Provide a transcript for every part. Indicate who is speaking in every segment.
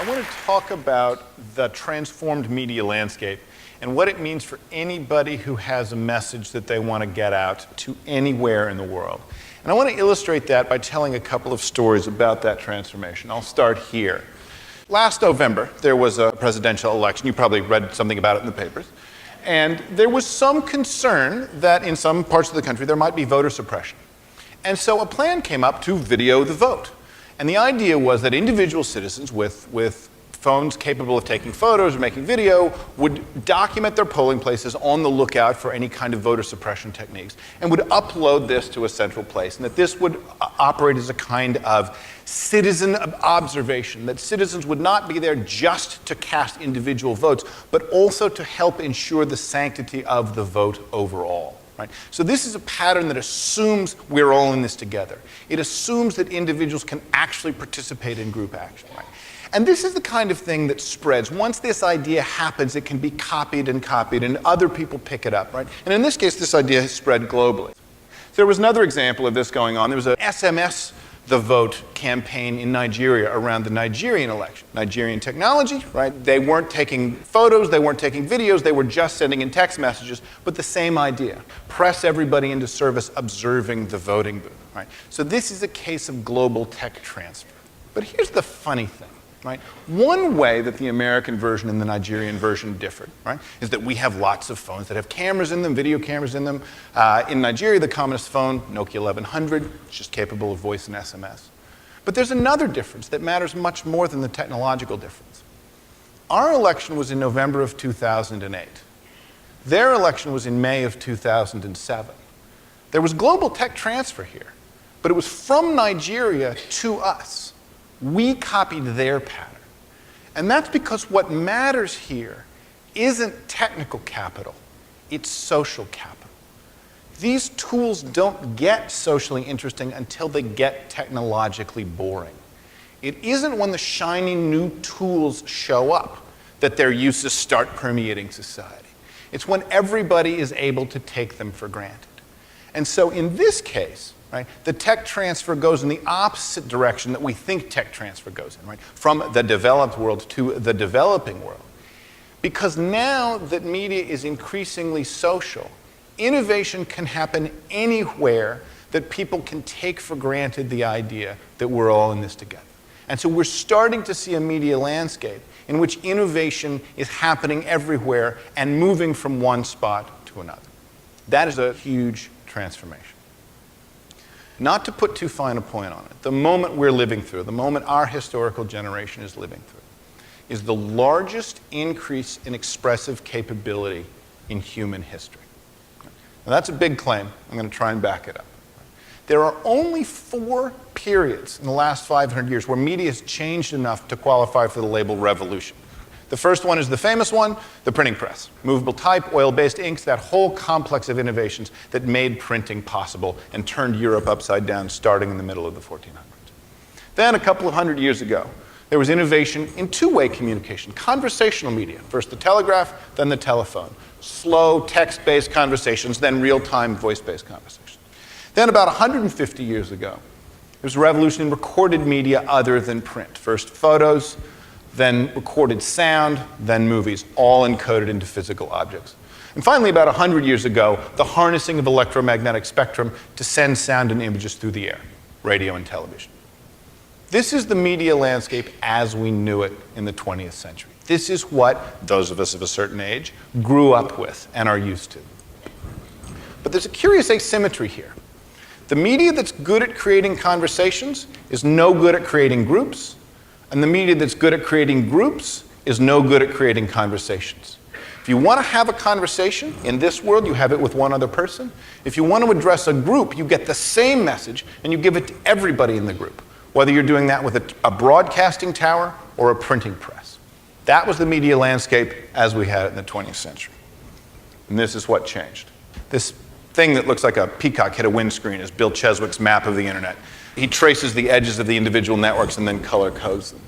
Speaker 1: I want to talk about the transformed media landscape and what it means for anybody who has a message that they want to get out to anywhere in the world. And I want to illustrate that by telling a couple of stories about that transformation. I'll start here. Last November, there was a presidential election. You probably read something about it in the papers. And there was some concern that in some parts of the country there might be voter suppression. And so a plan came up to video the vote. And the idea was that individual citizens with phones capable of taking photos or making video would document their polling places on the lookout for any kind of voter suppression techniques and would upload this to a central place, and that this would operate as a kind of citizen observation, that citizens would not be there just to cast individual votes, but also to help ensure the sanctity of the vote overall. Right? So this is a pattern that assumes we're all in this together. It assumes that individuals can actually participate in group action. Right? And this is the kind of thing that spreads. Once this idea happens, it can be copied, and other people pick it up. Right? And in this case, this idea has spread globally. So there was another example of this going on. There was an SMS the vote campaign in Nigeria around the Nigerian election. Nigerian technology, right? They weren't taking photos, they weren't taking videos, they were just sending in text messages, but the same idea. Press everybody into service observing the voting booth, right? So this is a case of global tech transfer. But here's the funny thing, right? One way that the American version and the Nigerian version differed, right, is that we have lots of phones that have cameras in them, video cameras in them. In Nigeria, the commonest phone, Nokia 1100, it's just capable of voice and SMS. But there's another difference that matters much more than the technological difference. Our election was in November of 2008. Their election was in May of 2007. There was global tech transfer here, but it was from Nigeria to us. We copied their pattern. And that's because what matters here isn't technical capital, it's social capital. These tools don't get socially interesting until they get technologically boring. It isn't when the shiny new tools show up that their uses start permeating society. It's when everybody is able to take them for granted. And so in this case, right, the tech transfer goes in the opposite direction that we think tech transfer goes in, right? From the developed world to the developing world. Because now that media is increasingly social, innovation can happen anywhere that people can take for granted the idea that we're all in this together. And so we're starting to see a media landscape in which innovation is happening everywhere and moving from one spot to another. That is a huge transformation. Not to put too fine a point on it, the moment we're living through, the moment our historical generation is living through, is the largest increase in expressive capability in human history. Now that's a big claim. I'm going to try and back it up. There are only 4 periods in the last 500 years where media has changed enough to qualify for the label revolution. The first one is the famous one, the printing press. Movable type, oil-based inks, that whole complex of innovations that made printing possible and turned Europe upside down starting in the middle of the 1400s. Then, a couple of hundred years ago, there was innovation in two-way communication, conversational media. First the telegraph, then the telephone. Slow, text-based conversations, then real-time voice-based conversations. Then, about 150 years ago, there was a revolution in recorded media other than print. First photos, then recorded sound, then movies, all encoded into physical objects. And finally, about 100 years ago, the harnessing of electromagnetic spectrum to send sound and images through the air, radio and television. This is the media landscape as we knew it in the 20th century. This is what those of us of a certain age grew up with and are used to. But there's a curious asymmetry here. The media that's good at creating conversations is no good at creating groups, and the media that's good at creating groups is no good at creating conversations. If you want to have a conversation in this world, you have it with one other person. If you want to address a group, you get the same message and you give it to everybody in the group, whether you're doing that with a broadcasting tower or a printing press. That was the media landscape as we had it in the 20th century. And this is what changed. This thing that looks like a peacock hit a windscreen is Bill Cheswick's map of the internet. He traces the edges of the individual networks and then color codes them.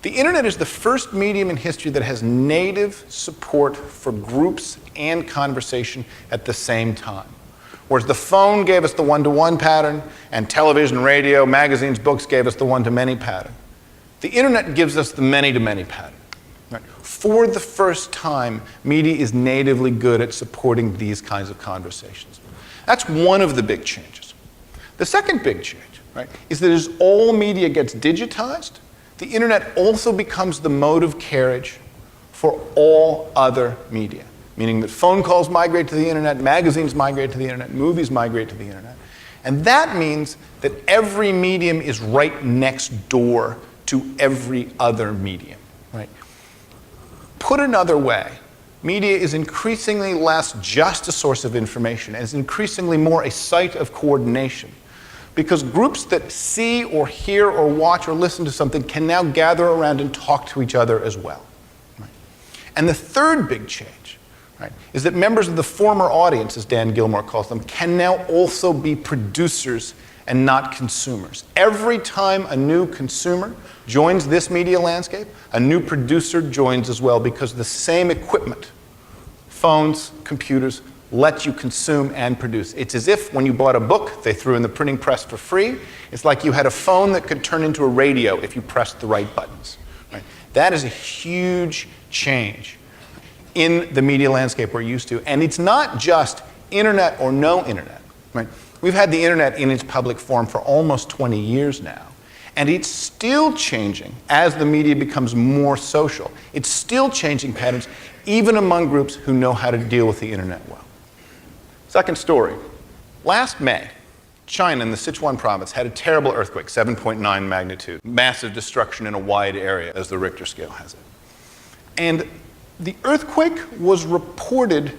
Speaker 1: The internet is the first medium in history that has native support for groups and conversation at the same time. Whereas the phone gave us the one-to-one pattern, and television, radio, magazines, books gave us the one-to-many pattern. The internet gives us the many-to-many pattern. Right? For the first time, media is natively good at supporting these kinds of conversations. That's one of the big changes. The second big change, right, is that as all media gets digitized, the internet also becomes the mode of carriage for all other media, meaning that phone calls migrate to the internet, magazines migrate to the internet, movies migrate to the internet. And that means that every medium is right next door to every other medium, right? Put another way, media is increasingly less just a source of information and is increasingly more a site of coordination, because groups that see or hear or watch or listen to something can now gather around and talk to each other as well. Right? And the third big change, right, is that members of the former audience, as Dan Gilmore calls them, can now also be producers and not consumers. Every time a new consumer joins this media landscape, a new producer joins as well, because the same equipment, phones, computers, let you consume and produce. It's as if when you bought a book, they threw in the printing press for free. It's like you had a phone that could turn into a radio if you pressed the right buttons. Right? That is a huge change in the media landscape we're used to. And it's not just internet or no internet. Right? We've had the internet in its public form for almost 20 years now. And it's still changing as the media becomes more social. It's still changing patterns, even among groups who know how to deal with the internet well. Second story. Last May, China in the Sichuan province had a terrible earthquake, 7.9 magnitude. Massive destruction in a wide area, as the Richter scale has it. And the earthquake was reported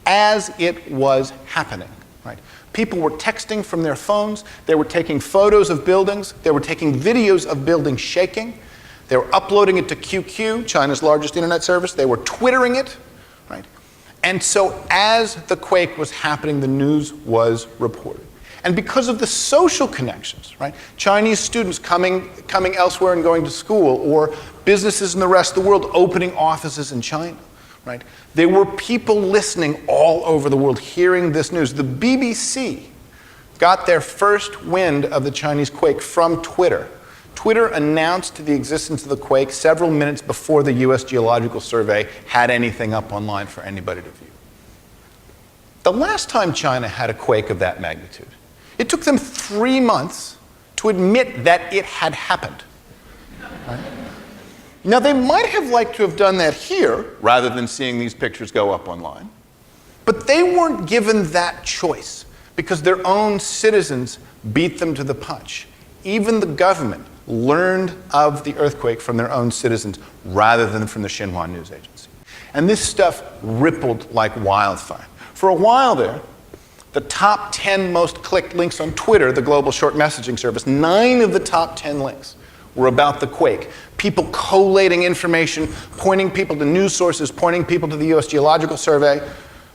Speaker 1: as it was happening. Right? People were texting from their phones. They were taking photos of buildings. They were taking videos of buildings shaking. They were uploading it to QQ, China's largest internet service. They were Twittering it. Right? And so as the quake was happening, the news was reported. And because of the social connections, right, Chinese students coming elsewhere and going to school, or businesses in the rest of the world opening offices in China, right, there were people listening all over the world hearing this news. The BBC got their first wind of the Chinese quake from Twitter. Twitter announced the existence of the quake several minutes before the US Geological Survey had anything up online for anybody to view. The last time China had a quake of that magnitude, it took them 3 months to admit that it had happened. Right? Now, they might have liked to have done that here, rather than seeing these pictures go up online. But they weren't given that choice, because their own citizens beat them to the punch. Even the government learned of the earthquake from their own citizens rather than from the Xinhua news agency. And this stuff rippled like wildfire. For a while there, the top 10 most clicked links on Twitter, the global short messaging service, 9 of the top 10 links were about the quake. People collating information, pointing people to news sources, pointing people to the US Geological Survey.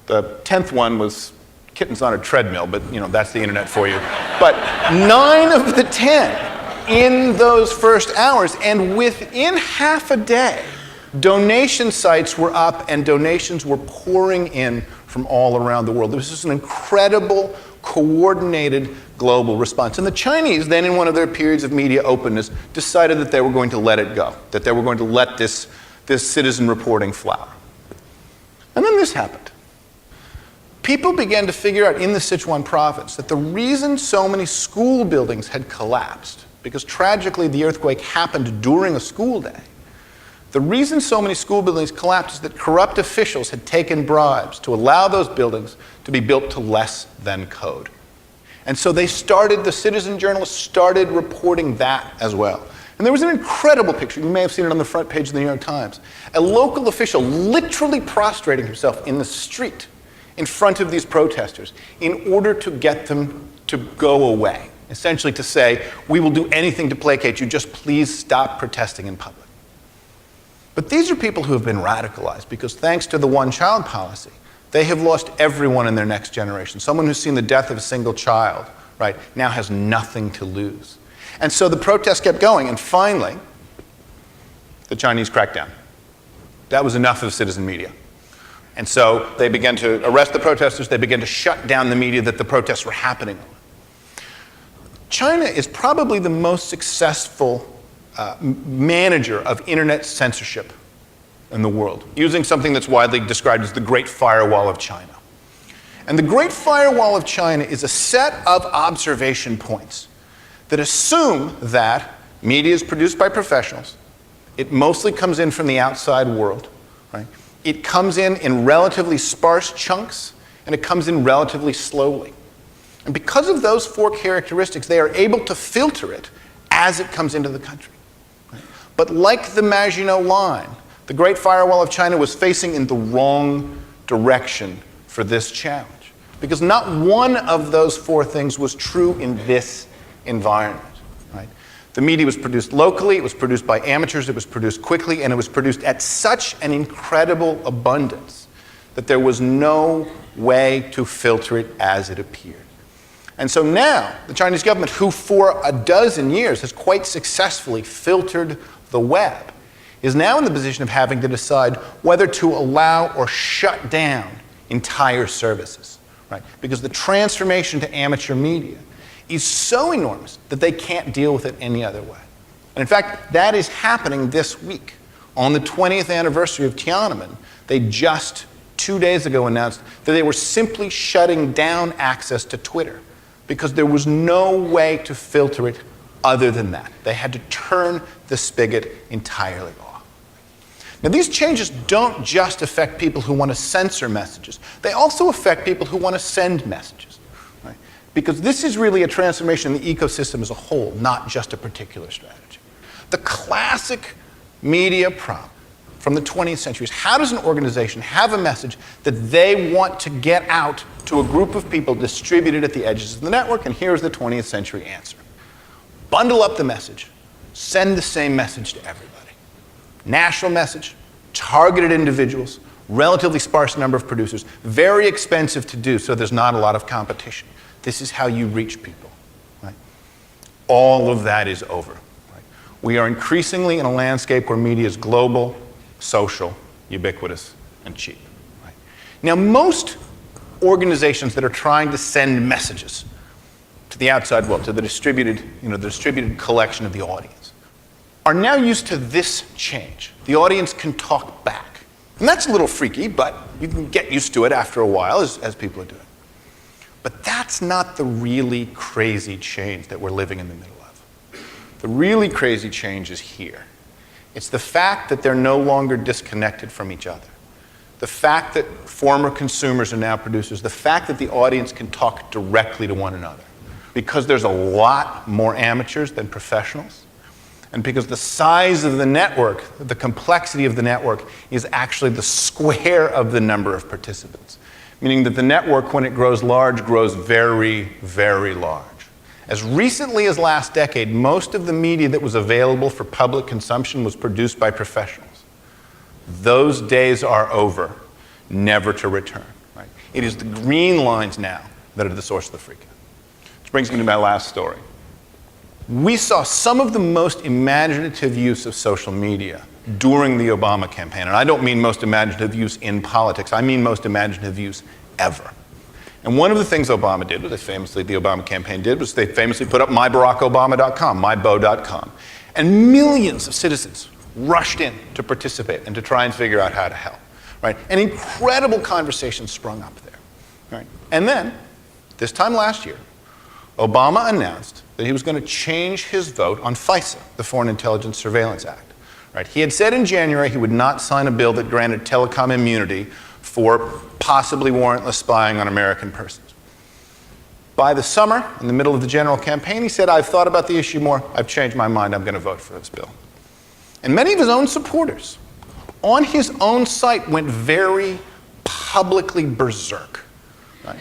Speaker 1: The 10th one was kittens on a treadmill, but that's the internet for you. But 9 of the 10 in those first hours, and within half a day, donation sites were up and donations were pouring in from all around the world. This was an incredible, coordinated global response. And the Chinese, then in one of their periods of media openness, decided that they were going to let it go, that they were going to let this citizen reporting flower. And then this happened. People began to figure out in the Sichuan province that the reason so many school buildings had collapsed, because tragically the earthquake happened during a school day, the reason so many school buildings collapsed is that corrupt officials had taken bribes to allow those buildings to be built to less than code. And so the citizen journalists started reporting that as well. And there was an incredible picture, you may have seen it on the front page of the New York Times, a local official literally prostrating himself in the street in front of these protesters in order to get them to go away. Essentially to say, we will do anything to placate you, just please stop protesting in public. But these are people who have been radicalized because thanks to the one-child policy, they have lost everyone in their next generation. Someone who's seen the death of a single child, right, now has nothing to lose. And so the protests kept going, and finally, the Chinese cracked down. That was enough of citizen media. And so they began to arrest the protesters, they began to shut down the media that the protests were happening on. China is probably the most successful manager of internet censorship in the world, using something that's widely described as the Great Firewall of China. And the Great Firewall of China is a set of observation points that assume that media is produced by professionals. It mostly comes in from the outside world, right? It comes in relatively sparse chunks, and it comes in relatively slowly. And because of those four characteristics, they are able to filter it as it comes into the country. Right? But like the Maginot Line, the Great Firewall of China was facing in the wrong direction for this challenge, because not one of those four things was true in this environment. Right? The media was produced locally, it was produced by amateurs, it was produced quickly, and it was produced at such an incredible abundance that there was no way to filter it as it appeared. And so now, the Chinese government, who for a dozen years has quite successfully filtered the web, is now in the position of having to decide whether to allow or shut down entire services, right? Because the transformation to amateur media is so enormous that they can't deal with it any other way. And in fact, that is happening this week. On the 20th anniversary of Tiananmen, they just 2 days ago announced that they were simply shutting down access to Twitter because there was no way to filter it other than that. They had to turn the spigot entirely off. Now, these changes don't just affect people who want to censor messages. They also affect people who want to send messages, right? Because this is really a transformation in the ecosystem as a whole, not just a particular strategy. The classic media problem from the 20th century is, how does an organization have a message that they want to get out to a group of people distributed at the edges of the network? And here's the 20th century answer. Bundle up the message. Send the same message to everybody. National message, targeted individuals, relatively sparse number of producers, very expensive to do, so there's not a lot of competition. This is how you reach people, right? All of that is over. Right? We are increasingly in a landscape where media is global, social, ubiquitous, and cheap. Right? Now, most organizations that are trying to send messages to the outside world, to the distributed collection of the audience, are now used to this change. The audience can talk back. And that's a little freaky, but you can get used to it after a while as people are doing. But that's not the really crazy change that we're living in the middle of. The really crazy change is here. It's the fact that they're no longer disconnected from each other. The fact that former consumers are now producers. The fact that the audience can talk directly to one another. Because there's a lot more amateurs than professionals. And because the size of the network, the complexity of the network, is actually the square of the number of participants. Meaning that the network, when it grows large, grows very, very large. As recently as last decade, most of the media that was available for public consumption was produced by professionals. Those days are over, never to return. Right? It is the green lines now that are the source of the freak out. Which brings me to my last story. We saw some of the most imaginative use of social media during the Obama campaign. And I don't mean most imaginative use in politics. I mean most imaginative use ever. And one of the things Obama did, the Obama campaign did, was they famously put up mybarackobama.com, mybo.com. And millions of citizens rushed in to participate and to try and figure out how to help. Right? An incredible conversation sprung up there. Right? And then, this time last year, Obama announced that he was going to change his vote on FISA, the Foreign Intelligence Surveillance Act. Right? He had said in January he would not sign a bill that granted telecom immunity for possibly warrantless spying on American persons. By the summer, in the middle of the general campaign, he said, I've thought about the issue more, I've changed my mind, I'm going to vote for this bill. And many of his own supporters on his own site went very publicly berserk. Right?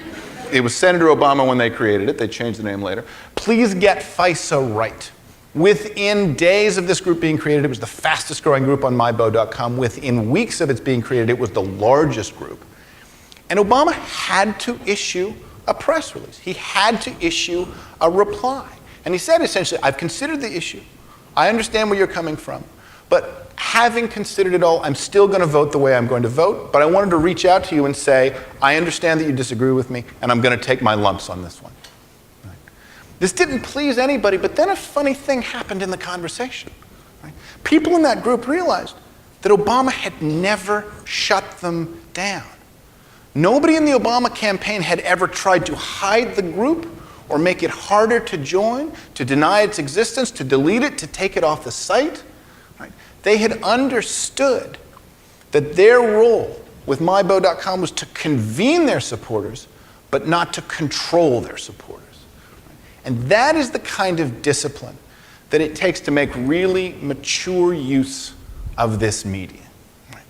Speaker 1: It was Senator Obama when they created it. They changed the name later. Please get FISA right. Within days of this group being created, it was the fastest growing group on mybo.com. Within weeks of its being created, it was the largest group. And Obama had to issue a press release. He had to issue a reply. And he said essentially, I've considered the issue. I understand where you're coming from. But having considered it all, I'm still going to vote the way I'm going to vote, but I wanted to reach out to you and say, I understand that you disagree with me, and I'm going to take my lumps on this one. Right? This didn't please anybody, but then a funny thing happened in the conversation. Right? People in that group realized that Obama had never shut them down. Nobody in the Obama campaign had ever tried to hide the group or make it harder to join, to deny its existence, to delete it, to take it off the site. Right? They had understood that their role with mybo.com was to convene their supporters, but not to control their supporters. And that is the kind of discipline that it takes to make really mature use of this media. Right?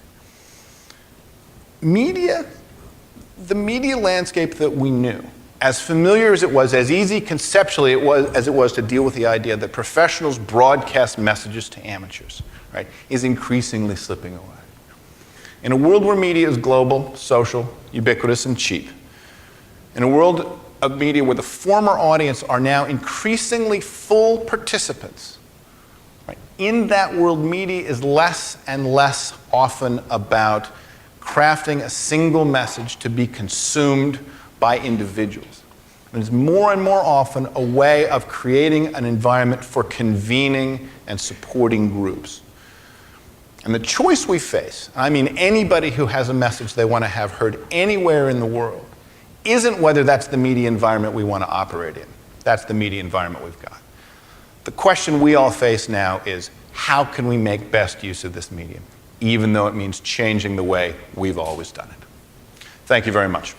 Speaker 1: The media landscape that we knew, as familiar as it was, as easy conceptually as it was to deal with the idea that professionals broadcast messages to amateurs, right, is increasingly slipping away. In a world where media is global, social, ubiquitous, and cheap, in a world of media where the former audience are now increasingly full participants, right, in that world, media is less and less often about crafting a single message to be consumed by individuals. It is more and more often a way of creating an environment for convening and supporting groups. And the choice we face, I mean anybody who has a message they want to have heard anywhere in the world, isn't whether that's the media environment we want to operate in. That's the media environment we've got. The question we all face now is, how can we make best use of this medium, even though it means changing the way we've always done it? Thank you very much.